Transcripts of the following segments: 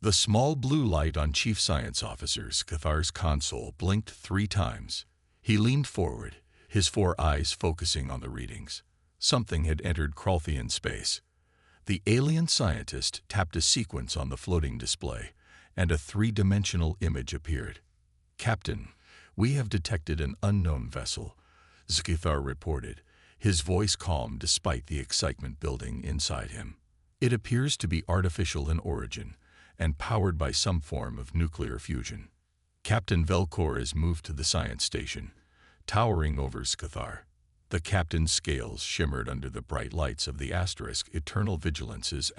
The small blue light on Chief Science Officer Scathar's console blinked 3 times. He leaned forward, his 4 eyes focusing on the readings. Something had entered Kralthian space. The alien scientist tapped a sequence on the floating display, and a 3-dimensional image appeared. "Captain, we have detected an unknown vessel," Scathar reported, his voice calm despite the excitement building inside him. "It appears to be artificial in origin, and powered by some form of nuclear fusion." Captain Velcores moved to the science station, towering over Scathar. The captain's scales shimmered under the bright lights of the Eternal Vigilance's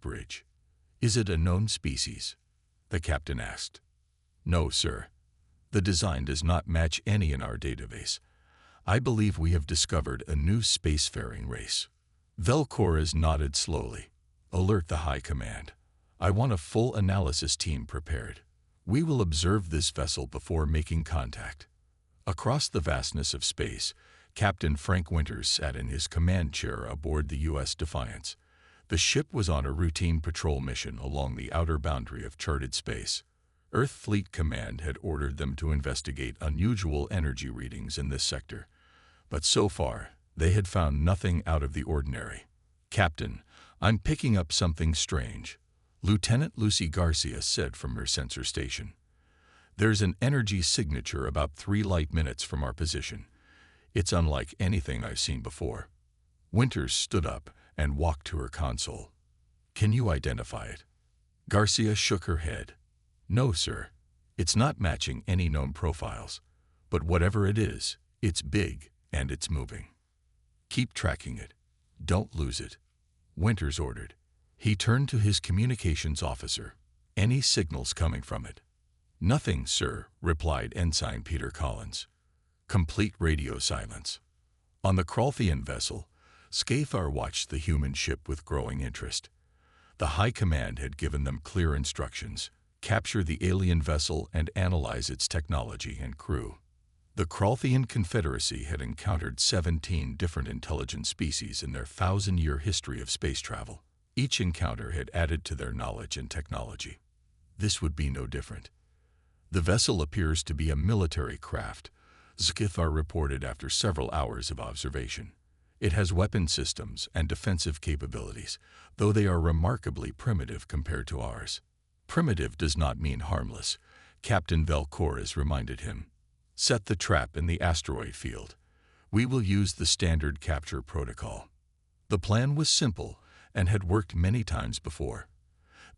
bridge. "Is it a known species?" the captain asked. "No, sir. The design does not match any in our database. I believe we have discovered a new spacefaring race." Velcores nodded slowly. "Alert the High Command. I want a full analysis team prepared. We will observe this vessel before making contact." Across the vastness of space, Captain Frank Winters sat in his command chair aboard the U.S. Defiance. The ship was on a routine patrol mission along the outer boundary of charted space. Earth Fleet Command had ordered them to investigate unusual energy readings in this sector, but so far, they had found nothing out of the ordinary. "Captain, I'm picking up something strange," Lieutenant Lucy Garcia said from her sensor station. "There's an energy signature about 3 light minutes from our position. It's unlike anything I've seen before." Winters stood up and walked to her console. "Can you identify it?" Garcia shook her head. "No, sir. It's not matching any known profiles. But whatever it is, it's big and it's moving. Keep tracking it. Don't lose it," Winters ordered. He turned to his communications officer. "Any signals coming from it?" "Nothing, sir," replied Ensign Peter Collins. Complete radio silence. On the Kralthian vessel, Scathar watched the human ship with growing interest. The High Command had given them clear instructions: capture the alien vessel and analyze its technology and crew. The Kralthian Confederacy had encountered 17 different intelligent species in their 1,000-year history of space travel. Each encounter had added to their knowledge and technology. This would be no different. "The vessel appears to be a military craft," Scathar reported after several hours of observation. "It has weapon systems and defensive capabilities, though they are remarkably primitive compared to ours." "Primitive does not mean harmless," Captain Velcores reminded him. "Set the trap in the asteroid field. We will use the standard capture protocol." The plan was simple and had worked many times before.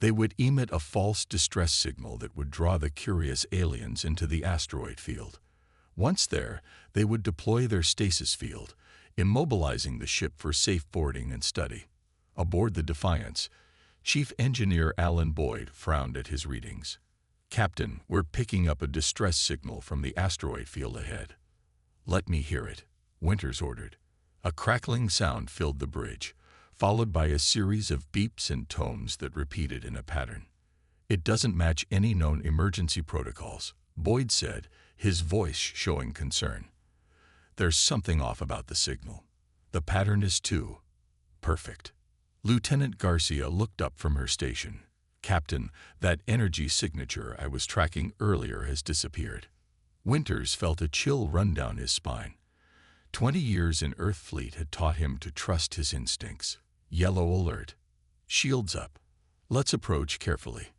They would emit a false distress signal that would draw the curious aliens into the asteroid field. Once there, they would deploy their stasis field, immobilizing the ship for safe boarding and study. Aboard the Defiance, Chief Engineer Alan Boyd frowned at his readings. "Captain, we're picking up a distress signal from the asteroid field ahead." "Let me hear it," Winters ordered. A crackling sound filled the bridge, followed by a series of beeps and tones that repeated in a pattern. "It doesn't match any known emergency protocols," Boyd said, his voice showing concern. "There's something off about the signal. The pattern is too perfect." Lieutenant Garcia looked up from her station. "Captain, that energy signature I was tracking earlier has disappeared." Winters felt a chill run down his spine. 20 years in Earth Fleet had taught him to trust his instincts. Yellow alert. Shields up. Let's approach carefully.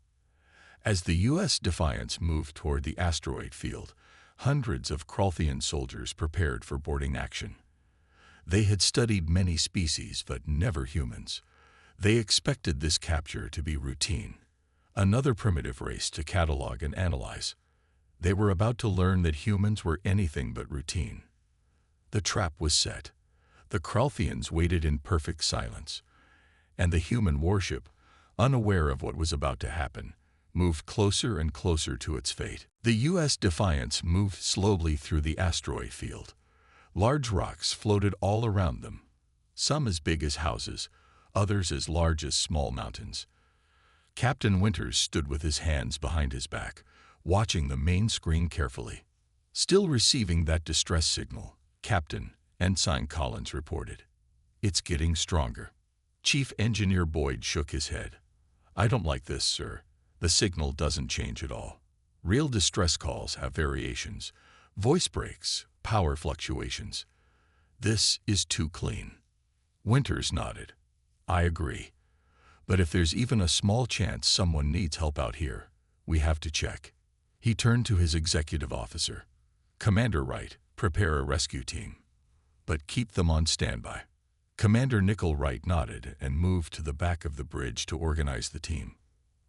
As the U.S. Defiance moved toward the asteroid field, hundreds of Kralthian soldiers prepared for boarding action. They had studied many species, but never humans. They expected this capture to be routine, another primitive race to catalog and analyze. They were about to learn that humans were anything but routine. The trap was set. The Kralthians waited in perfect silence, and the human warship, unaware of what was about to happen, moved closer and closer to its fate. The U.S. Defiance moved slowly through the asteroid field. Large rocks floated all around them, some as big as houses, others as large as small mountains. Captain Winters stood with his hands behind his back, watching the main screen carefully. "Still receiving that distress signal, Captain," Ensign Collins reported. "It's getting stronger." Chief Engineer Boyd shook his head. "I don't like this, sir. The signal doesn't change at all. Real distress calls have variations, voice breaks, power fluctuations. This is too clean. Winters nodded. I agree. But if there's even a small chance someone needs help out here, we have to check. He turned to his executive officer. Commander Wright, prepare a rescue team. But keep them on standby. Commander Nickel Wright nodded and moved to the back of the bridge to organize the team.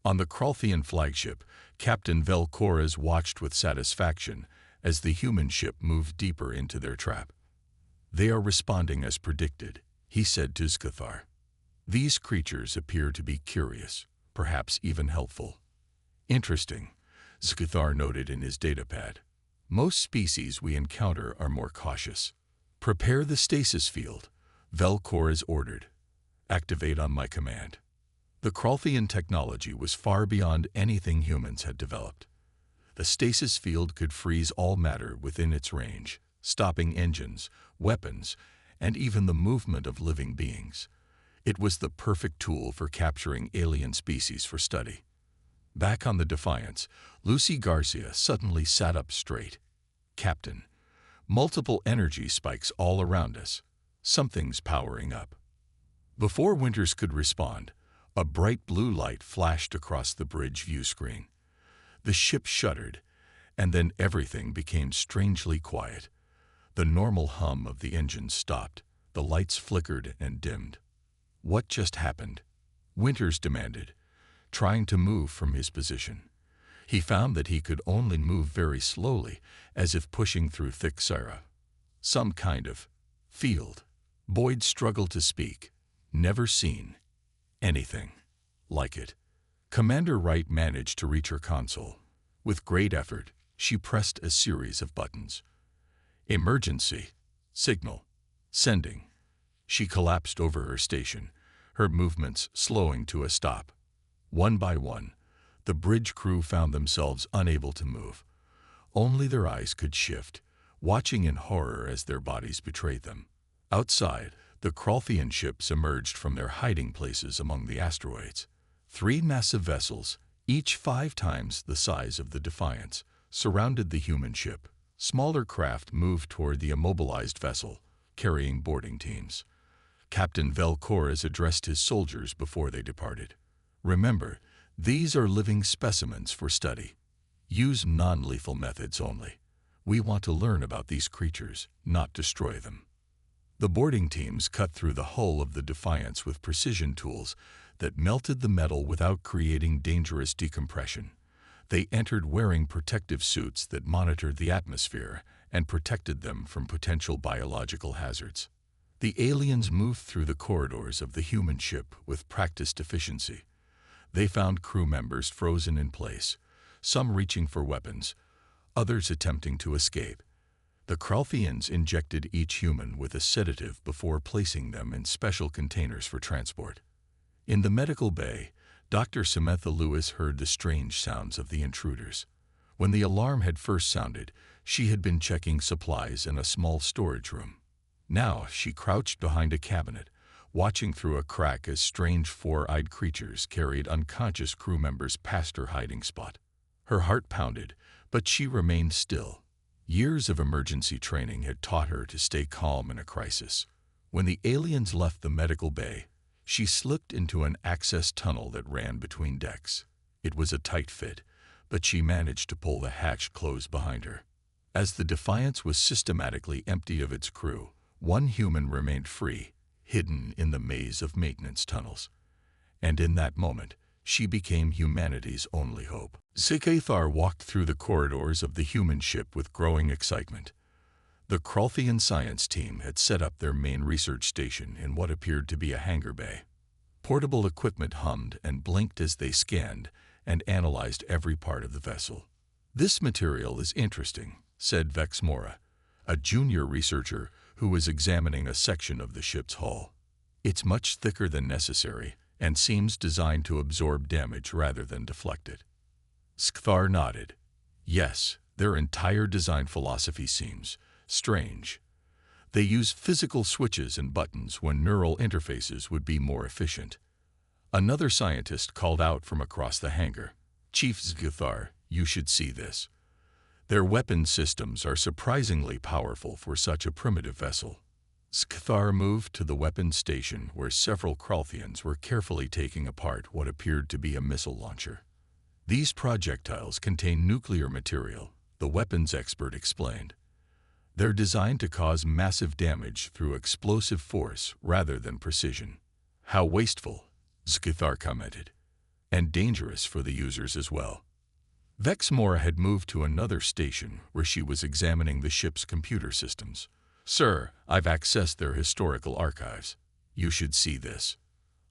On the Kralthian flagship, Captain Velkoras watched with satisfaction as the human ship moved deeper into their trap. They are responding as predicted, he said to Skithar. These creatures appear to be curious, perhaps even helpful. Interesting, Skithar noted in his datapad. Most species we encounter are more cautious. Prepare the stasis field, Velkoras ordered. Activate on my command. The Kralthian technology was far beyond anything humans had developed. The stasis field could freeze all matter within its range, stopping engines, weapons, and even the movement of living beings. It was the perfect tool for capturing alien species for study. Back on the Defiance, Lucy Garcia suddenly sat up straight. Captain, multiple energy spikes all around us. Something's powering up. Before Winters could respond, a bright blue light flashed across the bridge view screen. The ship shuddered, and then everything became strangely quiet. The normal hum of the engine stopped. The lights flickered and dimmed. What just happened? Winters demanded, trying to move from his position. He found that he could only move very slowly, as if pushing through thick Sarah. Some kind of field. Boyd struggled to speak. Never seen anything like it. Commander Wright managed to reach her console. With great effort, she pressed a series of buttons. Emergency. Signal. Sending. She collapsed over her station, her movements slowing to a stop. One by one, the bridge crew found themselves unable to move. Only their eyes could shift, watching in horror as their bodies betrayed them. Outside, the Kralthian ships emerged from their hiding places among the asteroids. 3 massive vessels, each 5 times the size of the Defiance, surrounded the human ship. Smaller craft moved toward the immobilized vessel, carrying boarding teams. Captain Velkoras addressed his soldiers before they departed. Remember, these are living specimens for study. Use non-lethal methods only. We want to learn about these creatures, not destroy them. The boarding teams cut through the hull of the Defiance with precision tools that melted the metal without creating dangerous decompression. They entered wearing protective suits that monitored the atmosphere and protected them from potential biological hazards. The aliens moved through the corridors of the human ship with practiced efficiency. They found crew members frozen in place, some reaching for weapons, others attempting to escape. The Kralthians injected each human with a sedative before placing them in special containers for transport. In the medical bay, Dr. Samantha Lewis heard the strange sounds of the intruders. When the alarm had first sounded, she had been checking supplies in a small storage room. Now she crouched behind a cabinet, watching through a crack as strange 4-eyed creatures carried unconscious crew members past her hiding spot. Her heart pounded, but she remained still. Years of emergency training had taught her to stay calm in a crisis. When the aliens left the medical bay, she slipped into an access tunnel that ran between decks. It was a tight fit, but she managed to pull the hatch closed behind her. As the Defiance was systematically emptied of its crew, one human remained free, hidden in the maze of maintenance tunnels. And in that moment, she became humanity's only hope. Skithar walked through the corridors of the human ship with growing excitement. The Kralthian science team had set up their main research station in what appeared to be a hangar bay. Portable equipment hummed and blinked as they scanned and analyzed every part of the vessel. "This material is interesting," said Vex Mora, a junior researcher who was examining a section of the ship's hull. "It's much thicker than necessary and seems designed to absorb damage rather than deflect it." Skithar nodded. Yes, their entire design philosophy seems strange. They use physical switches and buttons when neural interfaces would be more efficient. Another scientist called out from across the hangar. Chief Zgathar, you should see this. Their weapon systems are surprisingly powerful for such a primitive vessel. Zgathar moved to the weapons station where several Kralthians were carefully taking apart what appeared to be a missile launcher. These projectiles contain nuclear material, the weapons expert explained. They're designed to cause massive damage through explosive force rather than precision. How wasteful, Zgathar commented, and dangerous for the users as well. Vexmora had moved to another station where she was examining the ship's computer systems. Sir, I've accessed their historical archives. You should see this.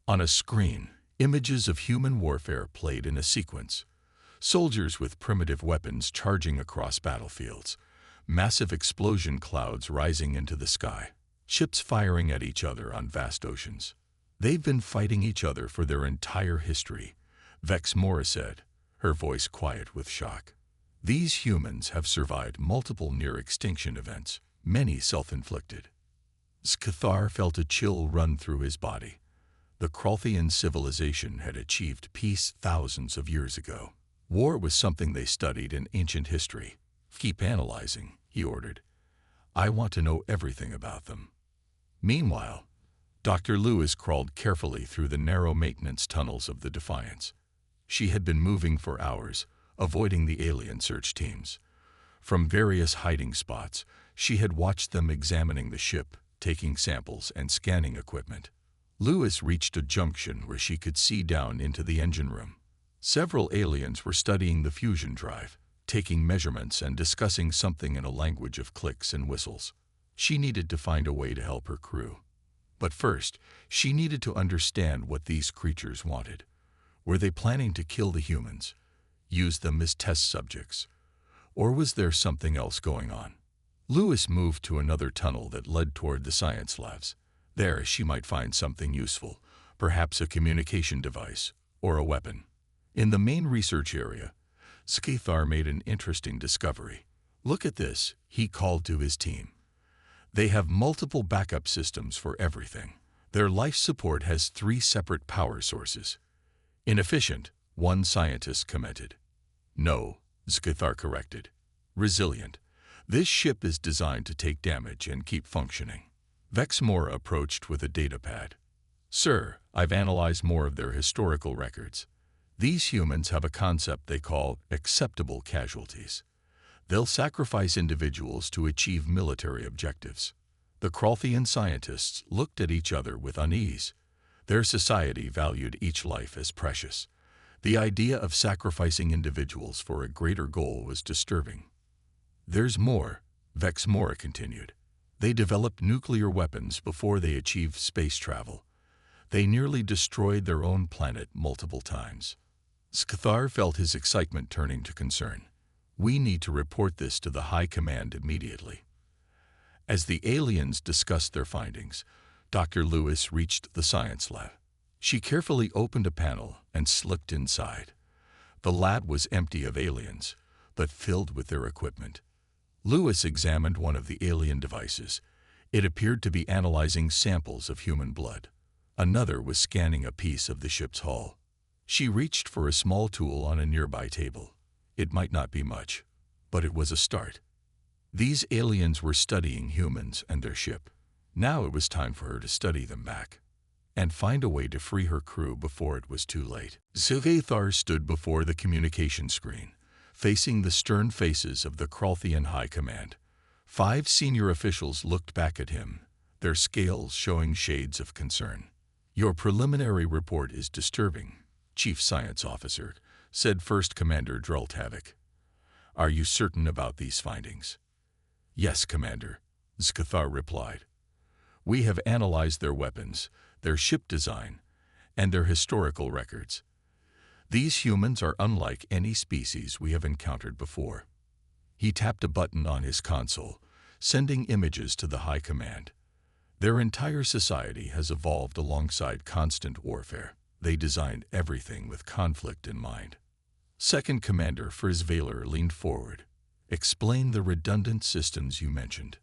On a screen, images of human warfare played in a sequence. Soldiers with primitive weapons charging across battlefields. Massive explosion clouds rising into the sky. Ships firing at each other on vast oceans. They've been fighting each other for their entire history, Vexmora said, her voice quiet with shock. These humans have survived multiple near-extinction events, many self-inflicted. Zgathar felt a chill run through his body. The Kralthian civilization had achieved peace thousands of years ago. War was something they studied in ancient history. Keep analyzing, he ordered. I want to know everything about them. Meanwhile, Dr. Lewis crawled carefully through the narrow maintenance tunnels of the Defiance. She had been moving for hours, avoiding the alien search teams. From various hiding spots, she had watched them examining the ship, taking samples and scanning equipment. Lewis reached a junction where she could see down into the engine room. Several aliens were studying the fusion drive, taking measurements and discussing something in a language of clicks and whistles. She needed to find a way to help her crew. But first, she needed to understand what these creatures wanted. Were they planning to kill the humans, use them as test subjects, or was there something else going on? Lewis moved to another tunnel that led toward the science labs. There she might find something useful, perhaps a communication device or a weapon. In the main research area, Zgathar made an interesting discovery. Look at this, he called to his team. They have multiple backup systems for everything. Their life support has 3 separate power sources. Inefficient, one scientist commented. No, Zgathar corrected. Resilient. This ship is designed to take damage and keep functioning. Vexmora approached with a datapad. Sir, I've analyzed more of their historical records. These humans have a concept they call acceptable casualties. They'll sacrifice individuals to achieve military objectives. The Kralthian scientists looked at each other with unease. Their society valued each life as precious. The idea of sacrificing individuals for a greater goal was disturbing. There's more, Vexmora continued. They developed nuclear weapons before they achieved space travel. They nearly destroyed their own planet multiple times. Zgathar felt his excitement turning to concern. We need to report this to the High Command immediately. As the aliens discussed their findings, Dr. Lewis reached the science lab. She carefully opened a panel and slipped inside. The lab was empty of aliens, but filled with their equipment. Lewis examined one of the alien devices. It appeared to be analyzing samples of human blood. Another was scanning a piece of the ship's hull. She reached for a small tool on a nearby table. It might not be much, but it was a start. These aliens were studying humans and their ship. Now it was time for her to study them back and find a way to free her crew before it was too late. Zgathar stood before the communication screen, facing the stern faces of the Kralthian High Command. 5 senior officials looked back at him, their scales showing shades of concern. Your preliminary report is disturbing, Chief Science Officer, said First Commander Drultavik. Are you certain about these findings? Yes, Commander, Zgathar replied. We have analyzed their weapons, their ship design, and their historical records. These humans are unlike any species we have encountered before. He tapped a button on his console, sending images to the High Command. Their entire society has evolved alongside constant warfare. They designed everything with conflict in mind. Second Commander Frizzvaler leaned forward. Explain the redundant systems you mentioned.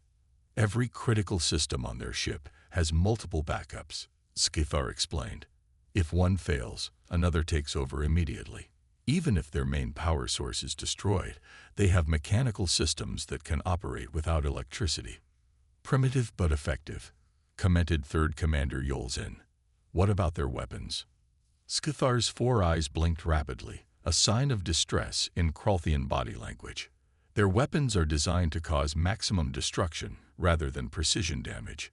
Every critical system on their ship has multiple backups, Zgathar explained. If one fails, another takes over immediately. Even if their main power source is destroyed, they have mechanical systems that can operate without electricity. Primitive but effective, commented Third Commander Yolzin. What about their weapons? Skithar's 4 eyes blinked rapidly, a sign of distress in Krolthian body language. Their weapons are designed to cause maximum destruction rather than precision damage.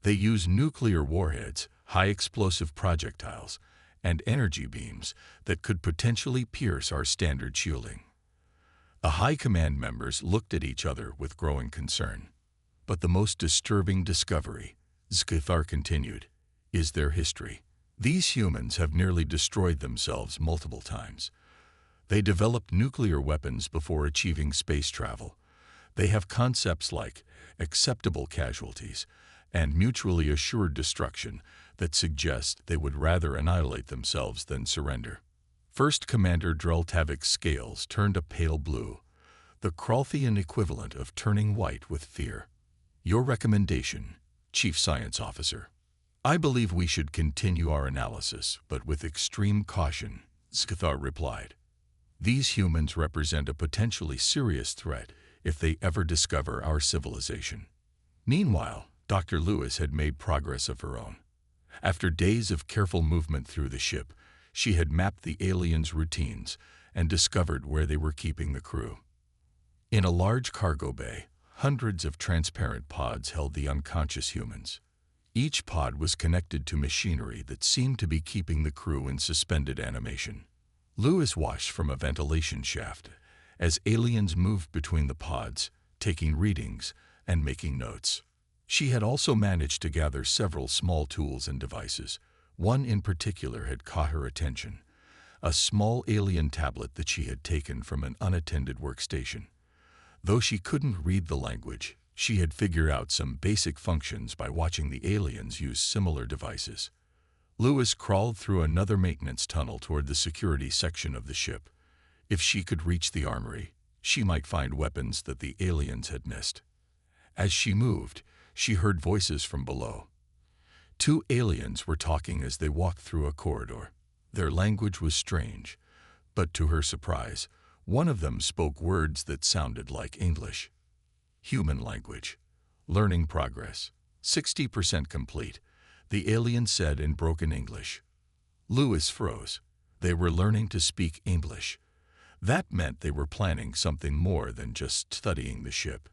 They use nuclear warheads, high-explosive projectiles, and energy beams that could potentially pierce our standard shielding. The High Command members looked at each other with growing concern. But the most disturbing discovery, Skithar continued, is their history. These humans have nearly destroyed themselves multiple times. They developed nuclear weapons before achieving space travel. They have concepts like acceptable casualties and mutually assured destruction that suggest they would rather annihilate themselves than surrender. First Commander Dreltavik's scales turned a pale blue, the Krolthian equivalent of turning white with fear. Your recommendation, Chief Science Officer. I believe we should continue our analysis, but with extreme caution, Skithar replied. These humans represent a potentially serious threat if they ever discover our civilization. Meanwhile, Dr. Lewis had made progress of her own. After days of careful movement through the ship, she had mapped the aliens' routines and discovered where they were keeping the crew. In a large cargo bay, hundreds of transparent pods held the unconscious humans. Each pod was connected to machinery that seemed to be keeping the crew in suspended animation. Lewis watched from a ventilation shaft as aliens moved between the pods, taking readings and making notes. She had also managed to gather several small tools and devices. One in particular had caught her attention, a small alien tablet that she had taken from an unattended workstation. Though she couldn't read the language, she had figured out some basic functions by watching the aliens use similar devices. Lewis crawled through another maintenance tunnel toward the security section of the ship. If she could reach the armory, she might find weapons that the aliens had missed. As she moved, she heard voices from below. 2 aliens were talking as they walked through a corridor. Their language was strange, but to her surprise, one of them spoke words that sounded like English. Human language. Learning progress. 60% complete, the alien said in broken English. Lewis froze. They were learning to speak English. That meant they were planning something more than just studying the ship.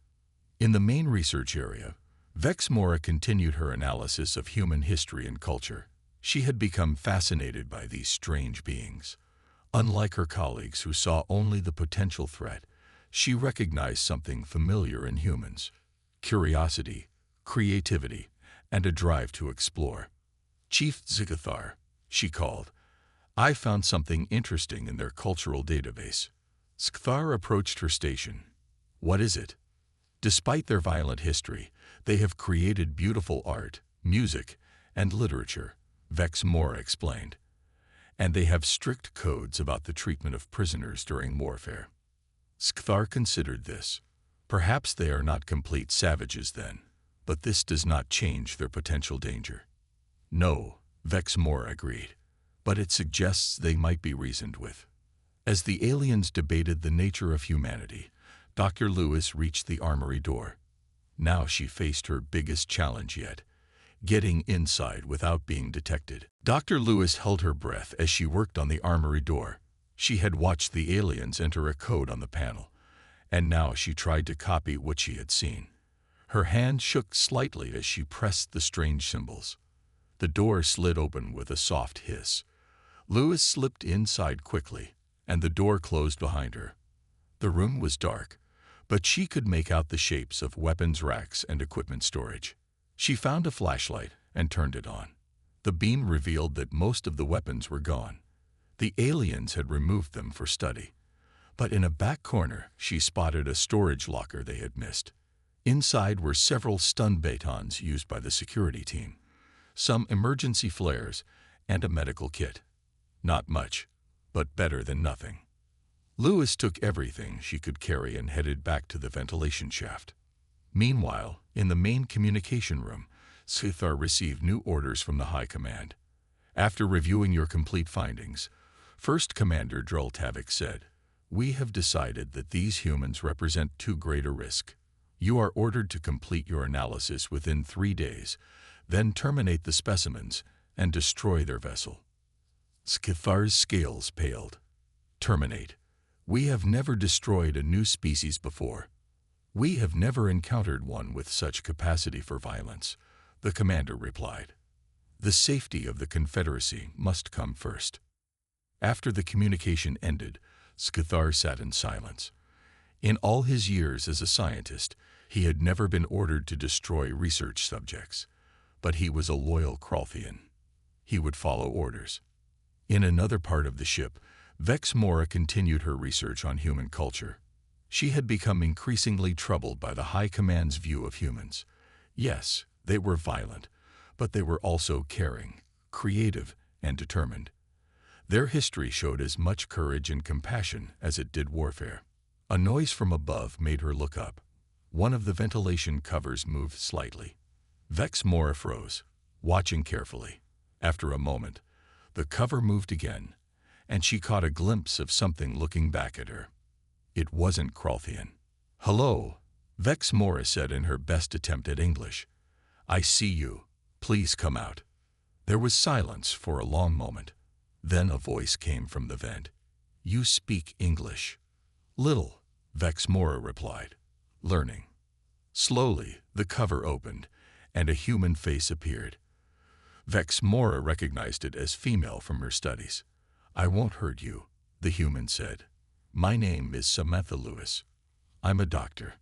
In the main research area, Vexmora continued her analysis of human history and culture. She had become fascinated by these strange beings. Unlike her colleagues who saw only the potential threat, she recognized something familiar in humans: curiosity, creativity, and a drive to explore. Chief Zagathar, she called, I found something interesting in their cultural database. Skthar approached her station. What is it? Despite their violent history, they have created beautiful art, music, and literature, Vexmora explained. And they have strict codes about the treatment of prisoners during warfare. Skthar considered this. Perhaps they are not complete savages then, but this does not change their potential danger. No, Vexmora agreed, but it suggests they might be reasoned with. As the aliens debated the nature of humanity, Dr. Lewis reached the armory door. Now she faced her biggest challenge yet: getting inside without being detected. Dr. Lewis held her breath as she worked on the armory door. She had watched the aliens enter a code on the panel, and now she tried to copy what she had seen. Her hand shook slightly as she pressed the strange symbols. The door slid open with a soft hiss. Lewis slipped inside quickly, and the door closed behind her. The room was dark, but she could make out the shapes of weapons racks and equipment storage. She found a flashlight and turned it on. The beam revealed that most of the weapons were gone. The aliens had removed them for study. But in a back corner, she spotted a storage locker they had missed. Inside were several stun batons used by the security team, some emergency flares, and a medical kit. Not much, but better than nothing. Lewis took everything she could carry and headed back to the ventilation shaft. Meanwhile, in the main communication room, Skithar received new orders from the High Command. After reviewing your complete findings, First Commander Drultavik said, "We have decided that these humans represent too great a risk. You are ordered to complete your analysis within 3 days, then terminate the specimens and destroy their vessel." Skithar's scales paled. "Terminate. We have never destroyed a new species before. We have never encountered one with such capacity for violence," the commander replied. "The safety of the Confederacy must come first." After the communication ended, Skithar sat in silence. In all his years as a scientist, he had never been ordered to destroy research subjects. But he was a loyal Kralthian. He would follow orders. In another part of the ship, Vex Mora continued her research on human culture. She had become increasingly troubled by the High Command's view of humans. Yes, they were violent, but they were also caring, creative, and determined. Their history showed as much courage and compassion as it did warfare. A noise from above made her look up. One of the ventilation covers moved slightly. Vex Mora froze, watching carefully. After a moment, the cover moved again, and she caught a glimpse of something looking back at her. It wasn't Kralthian. "Hello," Vex Mora said in her best attempt at English. "I see you. Please come out." There was silence for a long moment. Then a voice came from the vent. "You speak English?" "Little," Vex Mora replied. "Learning." Slowly, the cover opened, and a human face appeared. Vex Mora recognized it as female from her studies. "I won't hurt you," the human said. "My name is Samantha Lewis. I'm a doctor."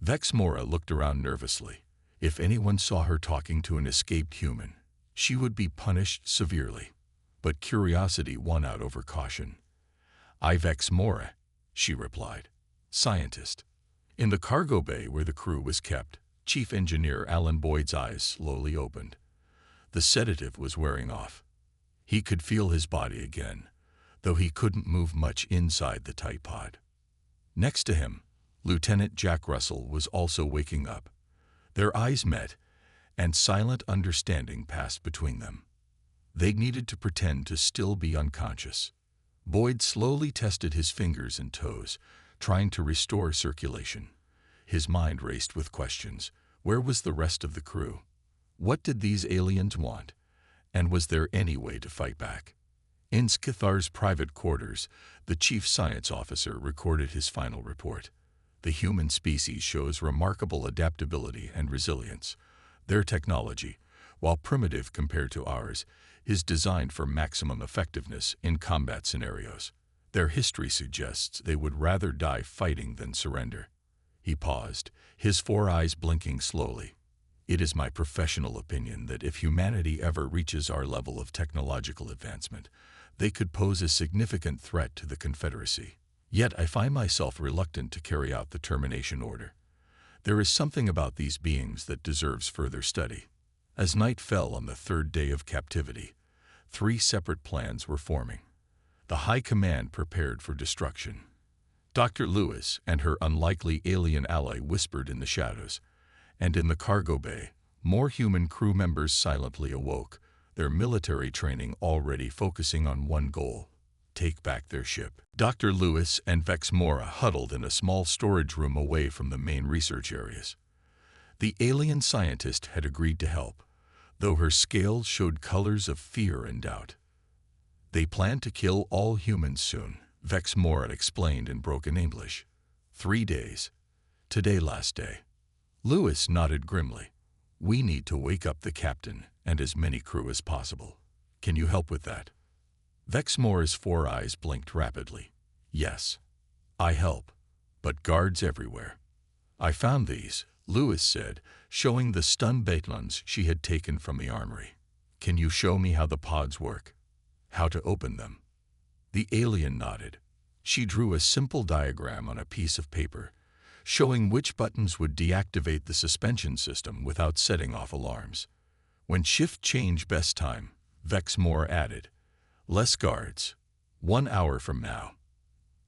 Vex Mora looked around nervously. If anyone saw her talking to an escaped human, she would be punished severely. But curiosity won out over caution. "I Vex Mora," she replied. "Scientist." In the cargo bay where the crew was kept, Chief Engineer Alan Boyd's eyes slowly opened. The sedative was wearing off. He could feel his body again, though he couldn't move much inside the tight pod. Next to him, Lieutenant Jack Russell was also waking up. Their eyes met, and silent understanding passed between them. They needed to pretend to still be unconscious. Boyd slowly tested his fingers and toes, trying to restore circulation. His mind raced with questions. Where was the rest of the crew? What did these aliens want? And was there any way to fight back? In Skithar's private quarters, the chief science officer recorded his final report. The human species shows remarkable adaptability and resilience. Their technology, while primitive compared to ours, is designed for maximum effectiveness in combat scenarios. Their history suggests they would rather die fighting than surrender. He paused, his 4 eyes blinking slowly. "It is my professional opinion that if humanity ever reaches our level of technological advancement, they could pose a significant threat to the Confederacy. Yet I find myself reluctant to carry out the termination order. There is something about these beings that deserves further study." As night fell on the 3rd day of captivity, 3 separate plans were forming. The High Command prepared for destruction. Dr. Lewis and her unlikely alien ally whispered in the shadows, and in the cargo bay, more human crew members silently awoke, their military training already focusing on one goal: take back their ship. Dr. Lewis and Vex Mora huddled in a small storage room away from the main research areas. The alien scientist had agreed to help, though her scales showed colors of fear and doubt. "They plan to kill all humans soon," Vex Mora explained in broken English. 3 days. Today last day." Lewis nodded grimly. "We need to wake up the captain and as many crew as possible. Can you help with that?" Vex Mora's 4 eyes blinked rapidly. "Yes, I help, but guards everywhere." "I found these," Lewis said, showing the stun Baitlons she had taken from the armory. "Can you show me how the pods work? How to open them?" The alien nodded. She drew a simple diagram on a piece of paper, showing which buttons would deactivate the suspension system without setting off alarms. When shift change best time, Vex Mora added, "Less guards. 1 hour from now."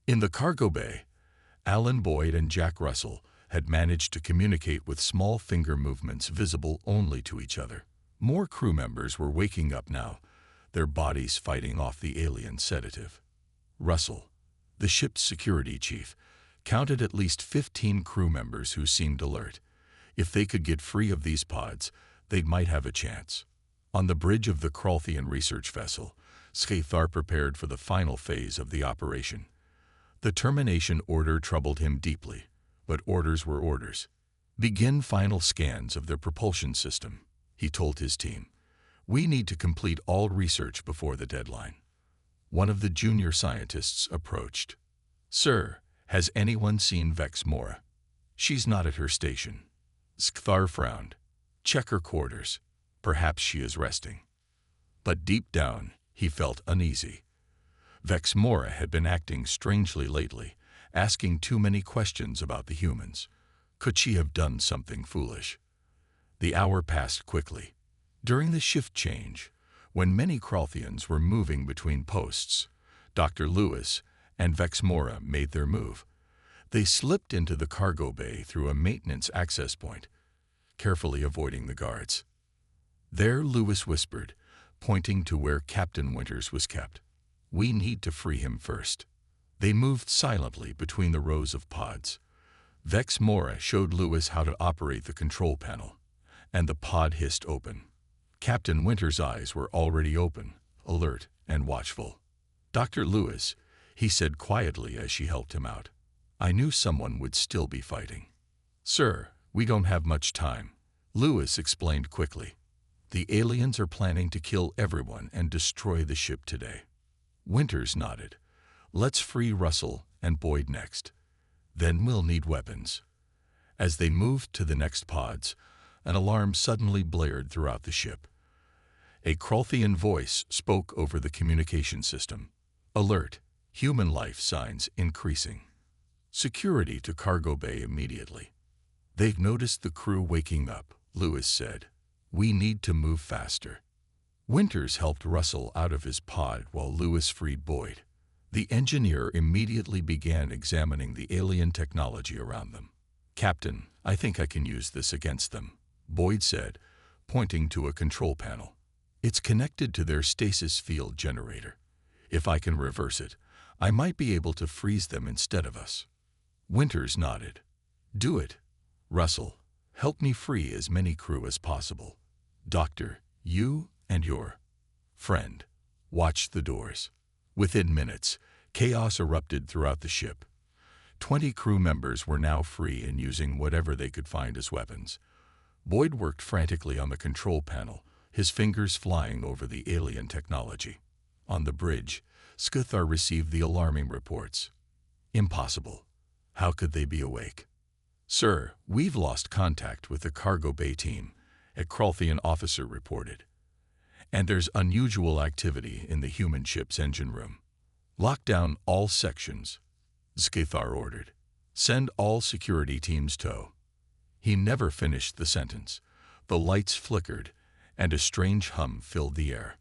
In the cargo bay, Alan Boyd and Jack Russell had managed to communicate with small finger movements visible only to each other. More crew members were waking up now, their bodies fighting off the alien sedative. Russell, the ship's security chief, counted at least 15 crew members who seemed alert. If they could get free of these pods, they might have a chance. On the bridge of the Kralthian research vessel, Scathar prepared for the final phase of the operation. The termination order troubled him deeply, but orders were orders. Begin final scans of their propulsion system, he told his team. We need to complete all research before the deadline. One of the junior scientists approached. Sir, has anyone seen Vex Mora? She's not at her station. Scathar frowned. Check her quarters. Perhaps she is resting. But deep down, he felt uneasy. Vex Mora had been acting strangely lately, asking too many questions about the humans. Could she have done something foolish? The hour passed quickly. During the shift change, when many Kralthians were moving between posts, Dr. Lewis and Vex Mora made their move. They slipped into the cargo bay through a maintenance access point, carefully avoiding the guards. There, Lewis whispered, pointing to where Captain Winters was kept. We need to free him first. They moved silently between the rows of pods. Vex Mora showed Lewis how to operate the control panel, and the pod hissed open. Captain Winters' eyes were already open, alert and watchful. Dr. Lewis, he said quietly as she helped him out. I knew someone would still be fighting. Sir, we don't have much time, Lewis explained quickly. The aliens are planning to kill everyone and destroy the ship today. Winters nodded. Let's free Russell and Boyd next. Then we'll need weapons. As they moved to the next pods, an alarm suddenly blared throughout the ship. A Kralthian voice spoke over the communication system. Alert, human life signs increasing. Security to cargo bay immediately. They've noticed the crew waking up, Lewis said. We need to move faster. Winters helped Russell out of his pod while Lewis freed Boyd. The engineer immediately began examining the alien technology around them. Captain, I think I can use this against them, Boyd said, pointing to a control panel. It's connected to their stasis field generator. If I can reverse it, I might be able to freeze them instead of us. Winters nodded. Do it. Russell, help me free as many crew as possible. Doctor, you and your friend, watch the doors. Within minutes, chaos erupted throughout the ship. 20 crew members were now free and using whatever they could find as weapons. Boyd worked frantically on the control panel, his fingers flying over the alien technology. On the bridge, Scathar received the alarming reports. Impossible. How could they be awake? Sir, we've lost contact with the cargo bay team, a Kralthian officer reported. And there's unusual activity in the human ship's engine room. Lock down all sections, Scathar ordered. Send all security teams tow. He never finished the sentence. The lights flickered, and a strange hum filled the air.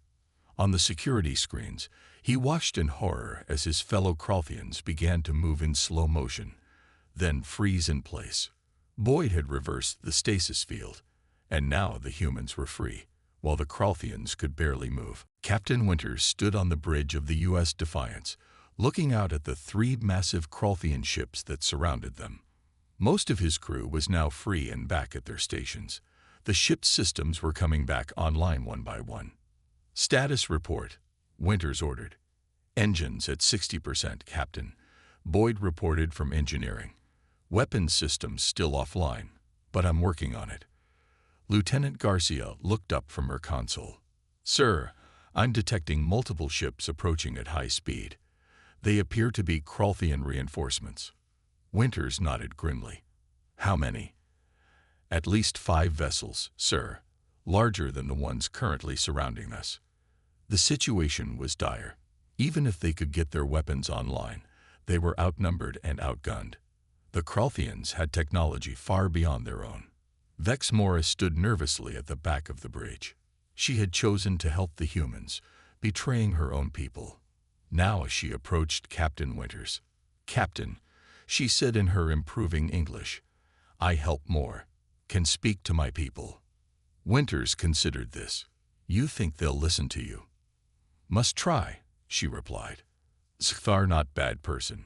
On the security screens, he watched in horror as his fellow Kralthians began to move in slow motion, then freeze in place. Boyd had reversed the stasis field, and now the humans were free, while the Kralthians could barely move. Captain Winters stood on the bridge of the U.S. Defiance, looking out at the 3 massive Kralthian ships that surrounded them. Most of his crew was now free and back at their stations. The ship's systems were coming back online one by one. Status report, Winters ordered. Engines at 60%, Captain, Boyd reported from engineering. Weapons systems still offline, but I'm working on it. Lieutenant Garcia looked up from her console. Sir, I'm detecting multiple ships approaching at high speed. They appear to be Kralthian reinforcements. Winters nodded grimly. How many? At least 5 vessels, sir, larger than the ones currently surrounding us. The situation was dire. Even if they could get their weapons online, they were outnumbered and outgunned. The Kralthians had technology far beyond their own. Vex Mora stood nervously at the back of the bridge. She had chosen to help the humans, betraying her own people. Now she approached Captain Winters. Captain, she said in her improving English, I help more, can speak to my people. Winters considered this. You think they'll listen to you? Must try, she replied. Skthar not bad person.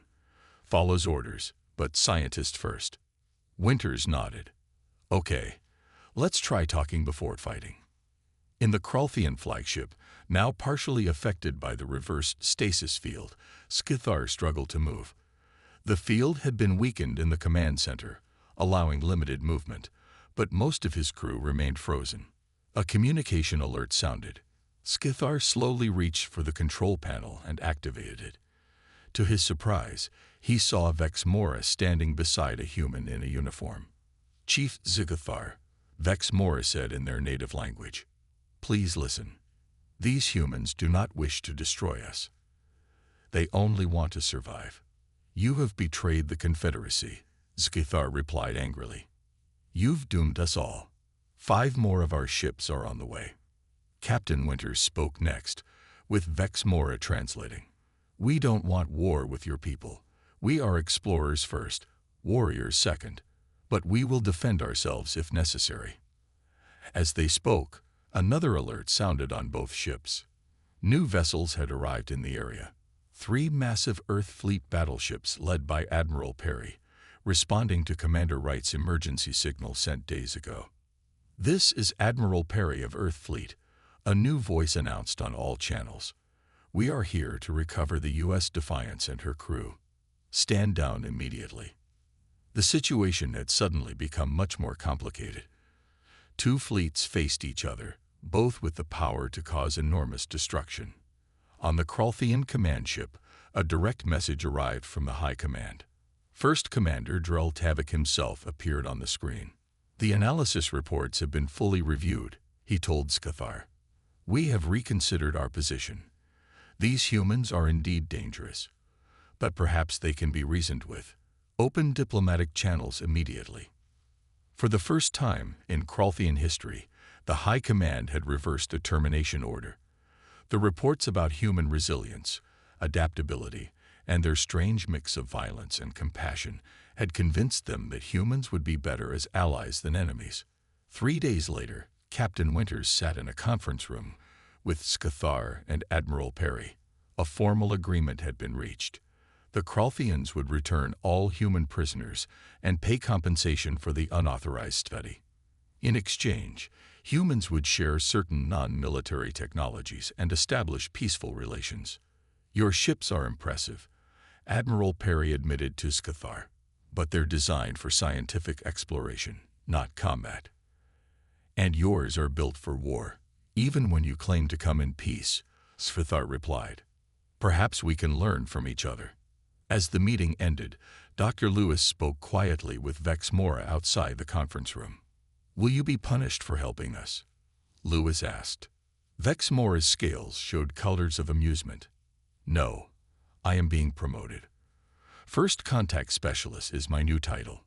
Follows orders, but scientist first. Winters nodded. Okay, let's try talking before fighting. In the Kralthian flagship, now partially affected by the reversed stasis field, Skithar struggled to move. The field had been weakened in the command center, allowing limited movement, but most of his crew remained frozen. A communication alert sounded. Skithar slowly reached for the control panel and activated it. To his surprise, he saw Vex Mora standing beside a human in a uniform. Chief Zigithar, Vex Mora said in their native language. Please listen. These humans do not wish to destroy us. They only want to survive. You have betrayed the Confederacy, Zigithar replied angrily. You've doomed us all. 5 more of our ships are on the way. Captain Winters spoke next, with Vex Mora translating. We don't want war with your people. We are explorers first, warriors second, but we will defend ourselves if necessary. As they spoke, another alert sounded on both ships. New vessels had arrived in the area. 3 massive Earth Fleet battleships led by Admiral Perry, responding to Commander Wright's emergency signal sent days ago. This is Admiral Perry of Earth Fleet, a new voice announced on all channels. We are here to recover the U.S. Defiance and her crew. Stand down immediately. The situation had suddenly become much more complicated. 2 fleets faced each other, both with the power to cause enormous destruction. On the Kralthian command ship, a direct message arrived from the High Command. First Commander Drell Tavik himself appeared on the screen. The analysis reports have been fully reviewed, he told Skithar. We have reconsidered our position. These humans are indeed dangerous, but perhaps they can be reasoned with. Open diplomatic channels immediately. For the first time in Kralthian history, the High Command had reversed a termination order. The reports about human resilience, adaptability, and their strange mix of violence and compassion had convinced them that humans would be better as allies than enemies. 3 days later, Captain Winters sat in a conference room with Skithar and Admiral Perry. A formal agreement had been reached. The Kralthians would return all human prisoners and pay compensation for the unauthorized study. In exchange, humans would share certain non-military technologies and establish peaceful relations. Your ships are impressive, Admiral Perry admitted to Skithar, but they're designed for scientific exploration, not combat. And yours are built for war, even when you claim to come in peace, Skithar replied. Perhaps we can learn from each other. As the meeting ended, Dr. Lewis spoke quietly with Vex Mora outside the conference room. Will you be punished for helping us? Lewis asked. Vex Mora's scales showed colors of amusement. No, I am being promoted. First Contact Specialist is my new title.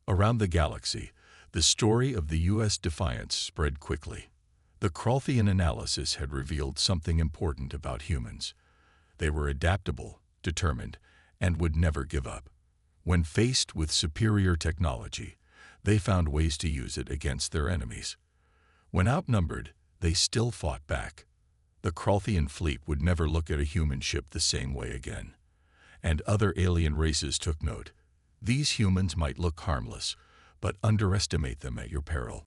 Around the galaxy, the story of the U.S. Defiance spread quickly. The Kralthian analysis had revealed something important about humans. They were adaptable, determined, and would never give up. When faced with superior technology, they found ways to use it against their enemies. When outnumbered, they still fought back. The Kralthian fleet would never look at a human ship the same way again. And other alien races took note. These humans might look harmless, but underestimate them at your peril.